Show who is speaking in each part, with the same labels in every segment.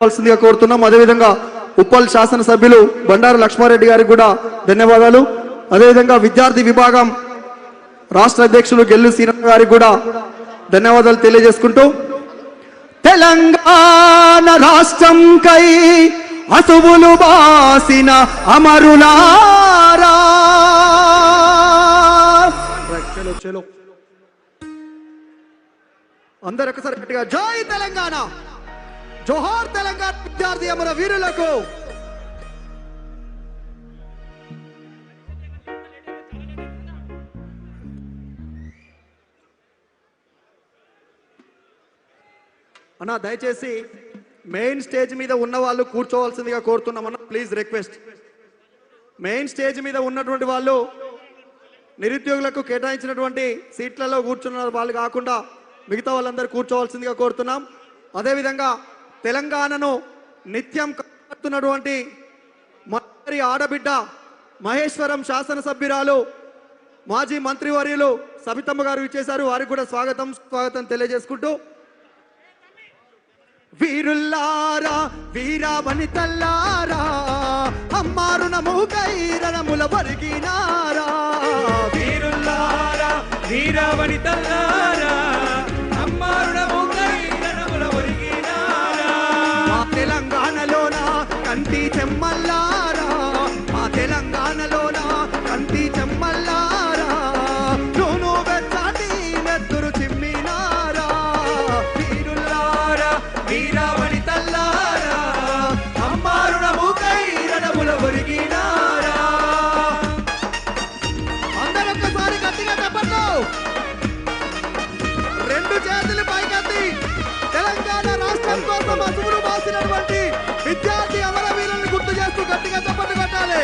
Speaker 1: కోరుతున్నాం. అదేవిధంగా ఉప్పల్ శాసనసభ్యులు బండారు లక్ష్మారెడ్డి గారికి కూడా ధన్యవాదాలు. అదేవిధంగా విద్యార్థి విభాగం రాష్ట్ర అధ్యక్షులు గెల్లు సీనన్న గారికి కూడా ధన్యవాదాలు తెలియజేసుకుంటూ, తెలంగాణ రాష్ట్రం కై అసువులు బాసిన అమరులారా, అందరూ ఒకసారి గట్టిగా జై తెలంగాణ, జోహార్ తెలంగాణ విద్యార్థి అమర వీరులకు. అన్నా దయచేసి మెయిన్ స్టేజ్ మీద ఉన్న వాళ్ళు కూర్చోవాల్సిందిగా కోరుతున్నామన్నా, ప్లీజ్ రిక్వెస్ట్. మెయిన్ స్టేజ్ మీద ఉన్నటువంటి వాళ్ళు నిరుద్యోగులకు కేటాయించినటువంటి సీట్లలో కూర్చున్న వాళ్ళు కాకుండా మిగతా వాళ్ళందరూ కూర్చోవాల్సిందిగా కోరుతున్నాం. అదేవిధంగా తెలంగాణను నిత్యం కాపాడుతున్నటువంటి మరి ఆడబిడ్డ మహేశ్వరం శాసనసభ్యురాలు మాజీ మంత్రివర్యులు సబితమ్మ గారు ఇచ్చేశారు. వారికి కూడా స్వాగతం తెలియజేసుకుంటూ, వీరుల్లారా వీరా వనితల్లారా అమ్మారుణముకై రణముల వరిగినారా,
Speaker 2: వీరుల్లారా వీరా వనితల్లారా అమ్మారుణముకై రణముల వరిగినారా,
Speaker 1: మా తెలంగాణలోన కంటి చెమ్మల్లారా, మా తెలంగాణలోన కంటి చెమ్మల్లారా నూనె వెచ్చాటి మెత్తురు చిమ్మినారా,
Speaker 2: వీరుల్లారా వీరా వనితల్లారా అమ్మారుణముకై రణముల వరిగినారా.
Speaker 1: అందరూ ఒక్కసారి గట్టిగా చెప్పండి, రెండు చేతులు పైకెత్తి తెలంగాణ రాష్ట్రం కోసం అసువులు బాసినటువంటి విద్యార్థి అమరవీరులను గుర్తు చేస్తూ గట్టిగా చప్పట్లు కొట్టాలి.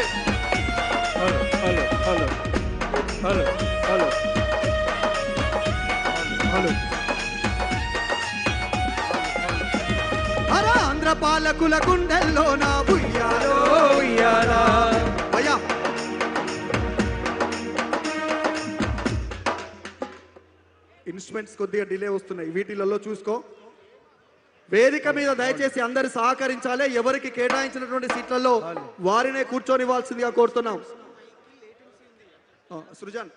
Speaker 1: హర ఆంధ్ర పాలకుల గుండెల్లో నా ఉయ్యాలో
Speaker 2: ఉయ్యాలా
Speaker 1: భయా. ఇన్స్ట్రుమెంట్స్ కొద్దిగా డిలే వస్తున్నాయి, వీటిలలో చూసుకో. వేదిక మీద దయచేసి అందరు సహకరించాలి. ఎవరికి కేటాయించినటువంటి సీట్లలో వారినే కూర్చొనివ్వాల్సిందిగా కోరుతున్నాం. సృజన్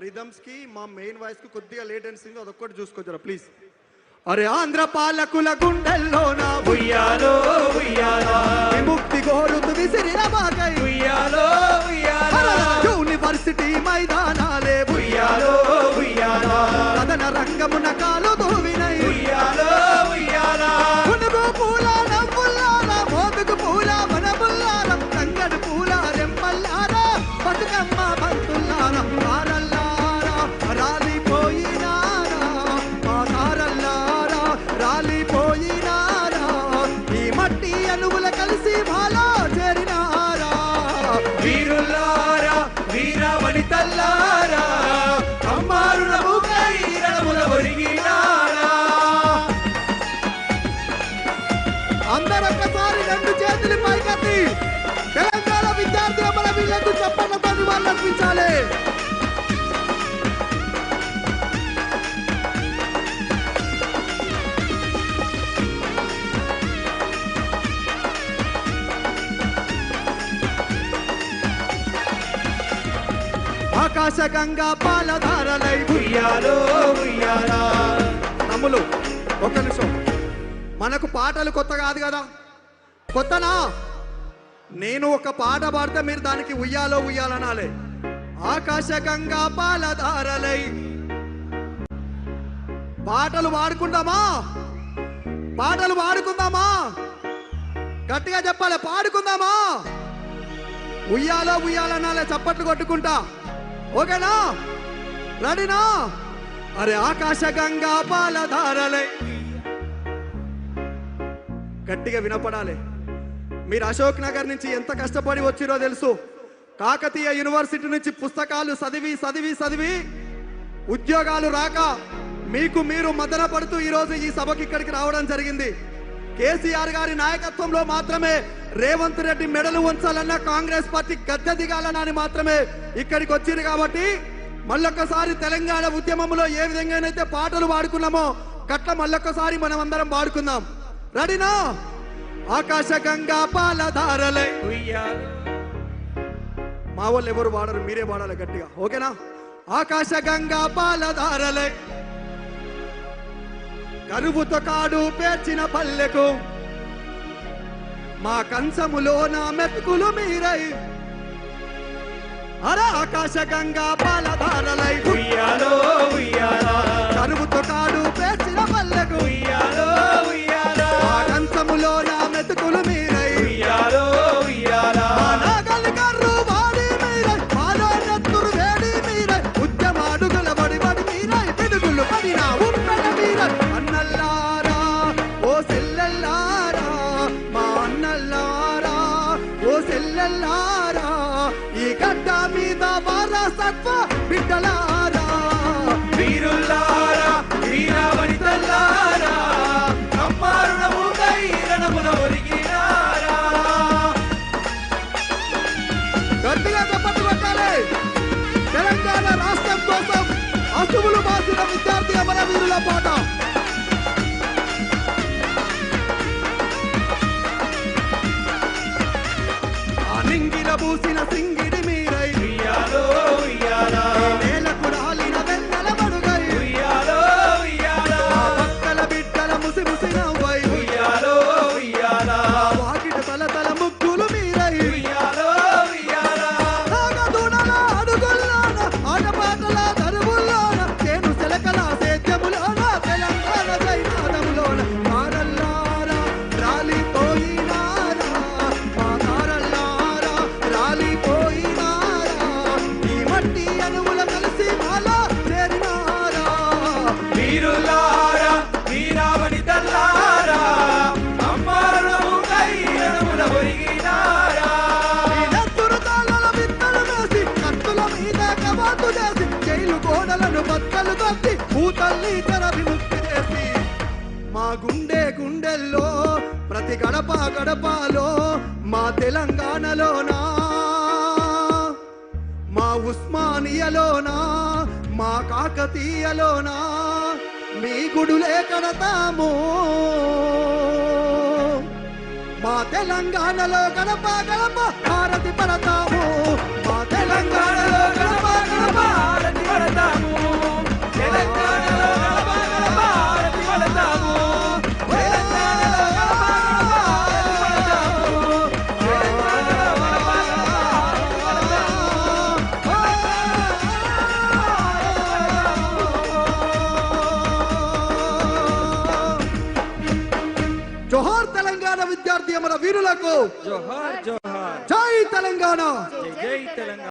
Speaker 1: రిథమ్స్ కి మా మెయిన్ వాయిస్ కి కొద్దిగా లేటెన్సీ ఉంది, అదొక్కటి చూసుకోవచ్చారా ప్లీజ్. అరే ఆంధ్ర పాలకుల గుండెల్లో నా
Speaker 2: ఉయ్యాలో ఉయ్యాలా
Speaker 1: విముక్తి కోరుతూ విసిరిన మాకై
Speaker 2: ఉయ్యాలో ఉయ్యాలా
Speaker 1: యూనివర్సిటీ మైదానాలే
Speaker 2: ఉయ్యాలో ఉయ్యాలా
Speaker 1: కథన రంగమున కాలు దూవినై
Speaker 2: ఉయ్యాలో ఉయ్యాలా
Speaker 1: పునుగు పూల నవ్వుల్లారా మోదుగు పూల వనముల్లారా తంగడు పూల రెమ్మల్లారా బతుకమ్మ బంతుల్లారా కారల్లారా రాలిపోయినారా, మా కారల్లారా రాలిపోయినారా, ఈ మట్టి అణువుల కలిసి మాలో చేరినారా,
Speaker 2: వీరుల్లారా వీర వనితల్లారా అమ్మారుణముకై రణముల వరిగినారా.
Speaker 1: అందరూ ఒక్కసారి రెండు చేతులు పైకెత్తి తెలంగాణ విద్యార్థి అమర వీళ్ళకు చెప్పండి వాళ్ళు అర్పించాలి. ఆకాశ గంగా పాలధారలై
Speaker 2: ఉయ్యాలో ఉయ్యాలా
Speaker 1: తమ్ములు ఒక్క నిమిషం, మనకు పాటలు కొత్త కాదు కదా, కొత్తనా? నేను ఒక పాట పాడితే మీరు దానికి ఉయ్యాలో ఉయ్యాలనాలే. ఆకాశ గంగా పాలధారలై పాటలు పాడుకుందామా? పాటలు పాడుకుందామా? గట్టిగా చెప్పాలి, పాడుకుందామా? ఉయ్యాలో ఉయ్యాలనాలే చప్పట్లు కొట్టుకుంటా, ఓకేనా? రెడీనా? అరే ఆకాశ గంగా పాలధారలై గట్టిగా వినపడాలి. మీరు అశోక్ నగర్ నుంచి ఎంత కష్టపడి వచ్చిరో తెలుసు. కాకతీయ యూనివర్సిటీ నుంచి పుస్తకాలు చదివి చదివి చదివి ఉద్యోగాలు రాక మీకు మీరు మదన పడుతూ ఈరోజు ఈ సభకి ఇక్కడికి రావడం జరిగింది. కేసీఆర్ గారి నాయకత్వంలో మాత్రమే రేవంత్ రెడ్డి మెడలు వంచాలన్న, కాంగ్రెస్ పార్టీ గద్దె దిగాలన్న మాత్రమే ఇక్కడికి వచ్చింది. కాబట్టి మళ్ళొక్కసారి తెలంగాణ ఉద్యమంలో ఏ విధంగానైతే పాటలు పాడుకున్నామో గట్ల మళ్ళొక్కసారి మనం అందరం పాడుకుందాం. రెడీనా? ఆకాశ గంగా పాలధారలై.
Speaker 2: ఉయ్యాలో
Speaker 1: మా వాళ్ళు ఎవరు వాడరు, మీరే వాడాలి గట్టిగా, ఓకేనా? ఆకాశ గంగా పాలధారలై కరువుతో కాడు పేర్చిన పల్లెకు మా కంచములో నా మెతుకులు మీరై. అర ఆకాశ గంగా పాలధారలై
Speaker 2: ఉయ్యాలో ఉయ్యాలా
Speaker 1: కరువుతో కాడు పేర్చిన పల్లెకు
Speaker 2: ఉయ్యాలో ఉయ్యాలా
Speaker 1: మా కంచములో నా మెతుకులు మీరై.
Speaker 2: ఉయ్యాలో ఉయ్యాలా
Speaker 1: మా నాగలి కర్రు వాడి మీరై, మాలో నెత్తురు వేడి మీరై, ఉద్యమాడుగుల బడి బడి మీరై, పిడుగులు పడిన ఉప్పెన మీరై. అన్నల్లారా ఓ సెల్లెల్లారా, మా అన్నల్లారా ఓ సెల్లెల్లారా, ఈ గడ్డ మీద వారసత్వ బిడ్డలారా.
Speaker 2: వీరుల్లారా వీరవనితల్లారా అమ్మారుణము రణమున ఒరిగినారా.
Speaker 1: గట్టిగా చప్పట్లు కొట్టాలి. తెలంగాణ రాష్ట్రం కోసం అసువులు బాసిన విద్యార్థి అమరవీరుల పాట. ఆ నింగిల పూసిన సింగిడి మీరై,
Speaker 2: ఉయ్యాలో ఉయ్యాలా
Speaker 1: నేలకు రాలిన వెన్నెల మడుగై,
Speaker 2: ఉయ్యాలో ఉయ్యాలా
Speaker 1: ఆ పక్కల బిడ్డల ముసి ముసి నవ్వై,
Speaker 2: ఉయ్యాలో ఉయ్యాలా
Speaker 1: ఆ వాకిటి తల ముగ్గులు మీరై.
Speaker 2: ఉయ్యాలో ఉయ్యాలా
Speaker 1: నాగదుడల అడుగుల్లోన, ఆటపాటల దరువుల్లోన, చేను సెలకల సేద్యములోన, తెలంగాణ జైనాదములోన తారల్లారా రాలిపోయినారా, మా తారల్లారా రాలిపోయినారా, ఈ మట్టి అణువుల కలిసి మాలో చేరినారా.
Speaker 2: వీరుల్లారా వీరవనితల్లారా అమ్మారుణము రణమున ఒరిగినారా.
Speaker 1: ఈ నెత్తురు తాళల విత్తలు వేసి, కత్తుల మీద కవాతు చేసి, జైలు గోడలను బద్దలు కొట్టి, భూతల్లి తెర విముక్తి చేసి, మా గుండెల్లో ప్రతి గడప గడపలో, మా తెలంగాణలోనా, మా ఉస్మానియాలోనా, మా కాకతీయలోనా మీ గుడులే కడతాము. మా తెలంగాణలో గడప గడప హారతి పడతాము. మా తెలంగాణలో గడప గడప
Speaker 2: హారతి పడతాము. తెలంగాణలో గడప గడప హారతి పడతాము. తెలంగాణలో గడప గడప హారతి పడతాము. తెలంగాణలో గడప గడప హారతి పడతాము.
Speaker 1: జోహార్ తెలంగాణ విద్యార్థి అమర వీరులకు
Speaker 2: జోహార్ జోహార్
Speaker 1: జై తెలంగాణ.
Speaker 2: జై జై తెలంగాణ.